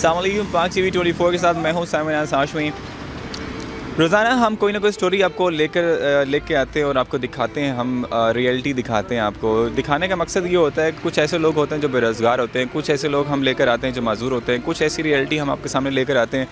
السلام علیکم، پاک ٹی وی 24 کے ساتھ میں ہوں سائمن ہاشمی۔ روزانہ ہم کوئی نہ کوئی سٹوری آپ کو لے کے آتے ہیں اور آپ کو دکھاتے ہیں، ہم ریئلٹی دکھاتے ہیں۔ آپ کو دکھانے کا مقصد یہ ہوتا ہے کہ کچھ ایسے لوگ ہوتے ہیں جو بے روزگار ہوتے ہیں، کچھ ایسے لوگ ہم لے کر آتے ہیں جو معذور ہوتے ہیں، کچھ ایسی ریئلٹی ہم آپ کے سامنے لے کر آتے ہیں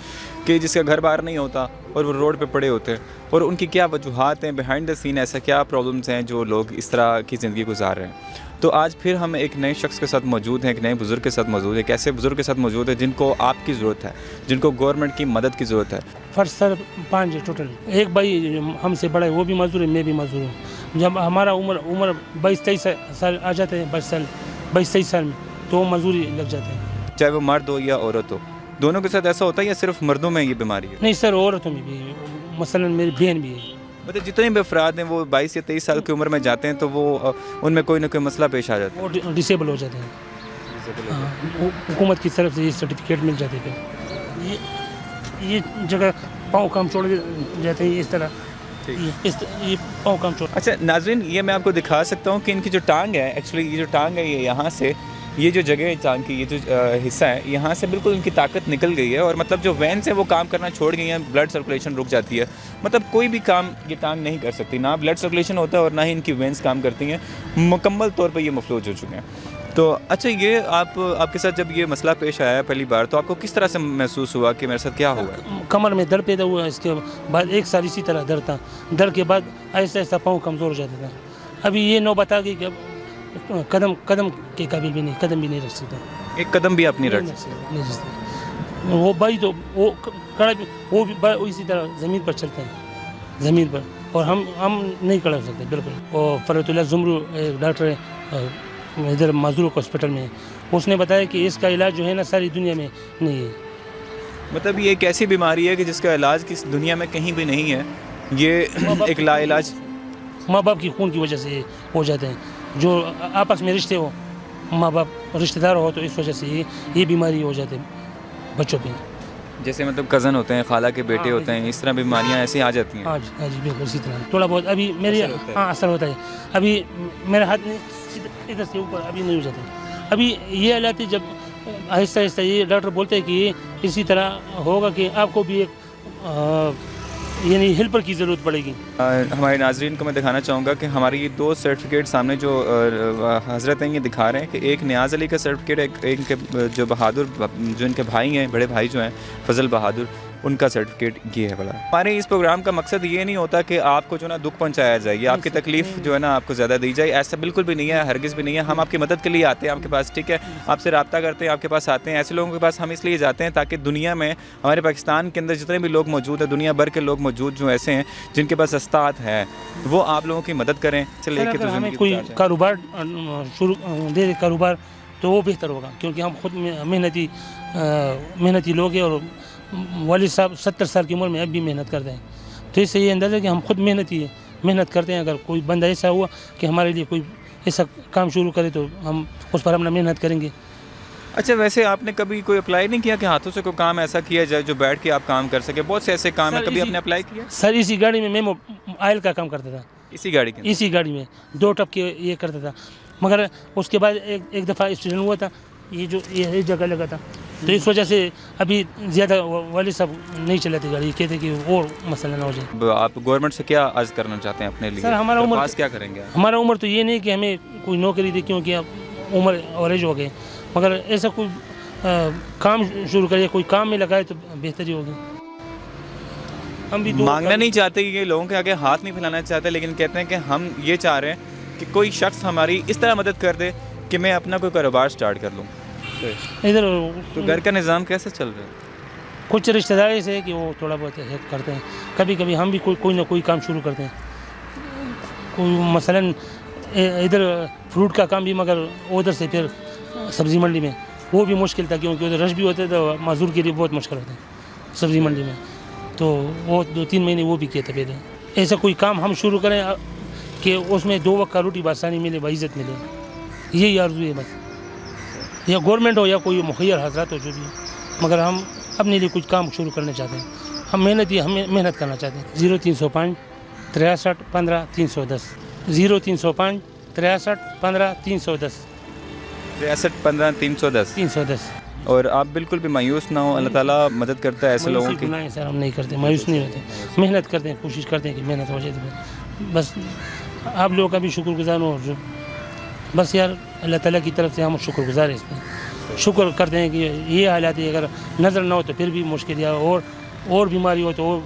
کہ جس کا گھر بار نہیں ہوتا اور وہ روڈ پہ پڑے ہوتے ہیں، اور ان کی کیا وجوہات ہیں، بیہائنڈ دا سین ایسا کیا پرابلمس ہیں جو لوگ اس طرح کی زندگی گزار رہے ہیں۔ تو آج پھر ہم ایک نئے شخص کے ساتھ موجود ہیں، ایک نئے بزرگ کے ساتھ موجود ہیں، ایک ایسے بزرگ کے ساتھ موجود ہے جن کو آپ کی ضرورت ہے، جن کو گورنمنٹ کی مدد کی ضرورت ہے۔ فرسٹ سر 5 ٹوٹل، ایک بھائی ہم سے بڑا ہے، وہ بھی مزدور ہے، میں بھی مزدور ہوں۔ جب ہمارا عمر 22-23 سال آ جاتے ہیں، 22-23 سال میں تو مزدوری لگ جاتے ہیں، چاہے وہ مرد ہو یا عورت ہو، دونوں کے ساتھ ایسا ہوتا ہے یا صرف مردوں میں یہ بیماری ہے؟ نہیں سر، عورتوں میں بھی، مثلا میری بہن بھی ہے۔ مطلب جتنے بھی افراد ہیں وہ 22 یا 23 سال کی عمر میں جاتے ہیں تو وہ ان میں کوئی نہ کوئی مسئلہ پیش آ جاتا ہے، وہ ڈسیبل ہو جاتے ہیں۔ حکومت کی طرف سے یہ سرٹیفکیٹ مل جاتے ہیں، یہ جگہ پاؤں کام چھوڑ جاتے ہیں، اس طرح یہ پاؤں کام چھوڑ۔ اچھا ناظرین، یہ میں آپ کو دکھا سکتا ہوں کہ ان کی جو ٹانگ ہے، ایکچولی یہ جو ٹانگ ہے، یہ یہاں سے، یہ جو جگہ ہے ٹانگ کی، یہ جو حصہ ہے، یہاں سے بالکل ان کی طاقت نکل گئی ہے، اور مطلب جو وینس ہیں وہ کام کرنا چھوڑ گئی ہیں، بلڈ سرکولیشن رک جاتی ہے، مطلب کوئی بھی کام یہ ٹانگ نہیں کر سکتی، نہ بلڈ سرکولیشن ہوتا ہے اور نہ ہی ان کی وینس کام کرتی ہیں، مکمل طور پہ یہ مفلوج ہو چکے ہیں۔ تو اچھا، یہ آپ کے ساتھ جب یہ مسئلہ پیش آیا پہلی بار تو آپ کو کس طرح سے محسوس ہوا کہ میرے ساتھ کیا ہوا؟ کمر میں درد پیدا ہوا، اس کے بعد 1 سال اسی طرح درد تھا، درد کے بعد آہستہ آہستہ پاؤں کمزور ہو جاتا تھا۔ ابھی یہ نوبت آ گئی کہ قدم کے قابل بھی نہیں، قدم بھی نہیں رکھ سکتا، ایک قدم بھی آپ نہیں رکھ سکتے۔ وہ بھائی تو وہ بھی اسی طرح زمین پر چلتے ہیں، زمین پر، اور ہم نہیں کھڑا ہو سکتے بالکل۔ اور فرحت اللہ زمرو ایک ڈاکٹر ہے ادھر معذور ہاسپٹل میں، اس نے بتایا کہ اس کا علاج جو ہے نا ساری دنیا میں نہیں ہے۔ مطلب یہ ایک ایسی بیماری ہے کہ جس کا علاج کس دنیا میں کہیں بھی نہیں ہے، یہ ایک لا علاج ماں باپ کی خون کی وجہ سے ہو جاتے ہیں، جو آپس میں رشتے ہو، ماں باپ رشتہ دار ہو، تو اس وجہ سے یہ بیماری ہو جاتے ہیں بچوں پہ، جیسے مطلب کزن ہوتے ہیں، خالہ کے بیٹے ہوتے ہیں، اس طرح بیماریاں ایسی آ جاتی ہیں۔ ہاں جی بالکل اسی طرح تھوڑا بہت ابھی میری اثر ہوتا ہے، ابھی میرے ہاتھ میں ادھر سے اوپر ابھی نہیں ہو جاتا، ابھی یہ حالات ہے۔ جب آہستہ آہستہ یہ ڈاکٹر بولتے ہیں کہ یہ اسی طرح ہوگا کہ آپ کو بھی ایک یعنی ہیلپر کی ضرورت پڑے گی۔ ہمارے ناظرین کو میں دکھانا چاہوں گا کہ ہماری یہ 2 سرٹیفکیٹ سامنے جو حضرت ہیں یہ دکھا رہے ہیں، کہ ایک نیاز علی کا سرٹیفکیٹ، ایک کے جو بہادر، جو ان کے بھائی ہیں، بڑے بھائی جو ہیں فضل بہادر، ان کا سرٹیفکیٹ یہ ہے بڑا۔ ہمارے اس پروگرام کا مقصد یہ نہیں ہوتا کہ آپ کو جو نا دکھ پہنچایا جائے یا آپ کی تکلیف جو ہے نا آپ کو زیادہ دی جائے، ایسا بالکل بھی نہیں ہے، ہرگز بھی نہیں ہے۔ ہم آپ کی مدد کے لیے آتے ہیں آپ کے پاس، ٹھیک ہے، آپ سے رابطہ کرتے ہیں، آپ کے پاس آتے ہیں۔ ایسے لوگوں کے پاس ہم اس لیے جاتے ہیں تاکہ دنیا میں، ہمارے پاکستان کے اندر جتنے بھی لوگ موجود ہیں، دنیا بھر کے لوگ موجود جو ایسے ہیں جن کے پاس استطاعت ہے، وہ آپ لوگوں کی مدد کریں۔ اگر ہمیں کوئی کاروبار شروع دے کاروبار تو وہ بہتر ہوگا، کیونکہ ہم خود محنتی لوگ ہیں، اور والد صاحب 70 سال کی عمر میں اب بھی محنت کرتے ہیں، تو اس سے یہ اندازہ ہے کہ ہم خود محنت کرتے ہیں۔ اگر کوئی بندہ ایسا ہوا کہ ہمارے لیے کوئی ایسا کام شروع کرے تو ہم اس پر اپنا محنت کریں گے۔ اچھا، ویسے آپ نے کبھی کوئی اپلائی نہیں کیا کہ ہاتھوں سے کوئی کام ایسا کیا جائے جو بیٹھ کے آپ کام کر سکے؟ بہت سے ایسے کام ہیں، کبھی آپ نے اپلائی کیا؟ سر اسی گاڑی میں میں آئل کا کام کرتا تھا، اسی گاڑی میں 2 ٹپ کے یہ کرتا تھا، مگر اس کے بعد ایک دفعہ ایکسیڈنٹ ہوا تھا، یہ جگہ لگا تھا، تو اس وجہ سے ابھی زیادہ والد صاحب نہیں چلاتے گاڑی، کہتے کہ اور مسئلہ نہ ہو جائے۔ آپ گورنمنٹ سے کیا عرض کرنا چاہتے ہیں اپنے لیے؟ سر ہمارا کیا کریں گے؟ ہمارا عمر تو یہ نہیں کہ ہمیں کوئی نوکری دے، کیونکہ اب عمر اوریج ہو گئے، مگر ایسا کوئی کام شروع کرے، کوئی کام میں لگائے تو بہتری ہوگی۔ ہم بھی مانگنا نہیں چاہتے، یہ لوگوں کے آگے ہاتھ نہیں پھیلانا چاہتے، لیکن کہتے ہیں کہ ہم یہ چاہ رہے ہیں کہ کوئی شخص ہماری اس طرح مدد کر دے کہ میں اپنا کوئی کاروبار سٹارٹ کر لوں۔ ادھر تو گھر کا نظام کیسے چل رہا ہے؟ کچھ رشتہ دار سے کہ وہ تھوڑا بہت ہیلپ کرتے ہیں، کبھی کبھی ہم بھی کوئی نہ کوئی کام شروع کرتے ہیں، کوئی مثلاً ادھر فروٹ کا کام بھی، مگر ادھر سے پھر سبزی منڈی میں وہ بھی مشکل تھا، کیونکہ ادھر رش بھی ہوتے تو معذور کے لیے بہت مشکل ہوتا ہے سبزی منڈی میں، تو وہ 2-3 مہینے وہ بھی کیے تھے پہلے۔ ایسا کوئی کام ہم شروع کریں کہ اس میں 2 وقت کا روٹی بآسانی ملے، باعزت ملے، یہی آرزو ہے بس، یا گورنمنٹ ہو یا کوئی مخیر حضرات ہو، جو بھی، مگر ہم اپنے لیے کچھ کام شروع کرنا چاہتے ہیں، ہم محنت کرنا چاہتے ہیں۔ 0305 63 15 310 0305 63 15 310 63 15 310 310 اور آپ بالکل بھی مایوس نہ ہوں, اللہ تعالیٰ مدد کرتا ہے ایسے لوگوں کی. گناہ ہے سر, ہم نہیں کرتے, مایوس نہیں ہوتے, محنت کرتے ہیں, کوشش کرتے ہیں کہ محنت ہو جائے. بس آپ لوگوں کا بھی شکر گزار ہوں, اور بس یار اللہ تعالیٰ کی طرف سے ہم شکر گزار ہیں, اس پہ شکر کرتے ہیں کہ یہ حالات ہے, اگر نظر نہ ہو تو پھر بھی مشکل, یا اور بیماری ہو تو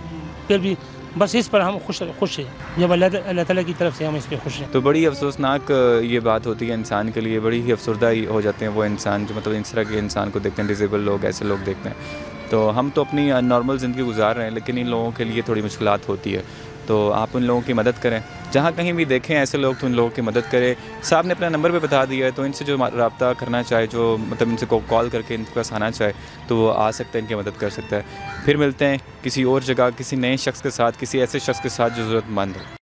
پھر بھی, بس اس پر ہم خوش ہیں, جب اللہ تعالیٰ کی طرف سے ہم اس پہ خوش ہیں. تو بڑی افسوسناک یہ بات ہوتی ہے انسان کے لیے, بڑی ہی افسردہ ہو جاتے ہیں وہ انسان جو مطلب اس طرح کے انسان کو دیکھتے ہیں, ڈیزیبل لوگ, ایسے لوگ دیکھتے ہیں. تو ہم تو اپنی نارمل زندگی گزار رہے ہیں, لیکن ان لوگوں کے لیے تھوڑی مشکلات ہوتی ہے. تو آپ ان لوگوں کی مدد کریں, جہاں کہیں بھی دیکھیں ایسے لوگ تو ان لوگوں کی مدد کریں. صاحب نے اپنا نمبر بھی بتا دیا ہے, تو ان سے جو رابطہ کرنا چاہے, جو مطلب ان سے کال کر کے ان کے پاس آنا چاہے, تو وہ آ سکتا ہے, ان کی مدد کر سکتا ہے. پھر ملتے ہیں کسی اور جگہ, کسی نئے شخص کے ساتھ, کسی ایسے شخص کے ساتھ جو ضرورت مند ہو.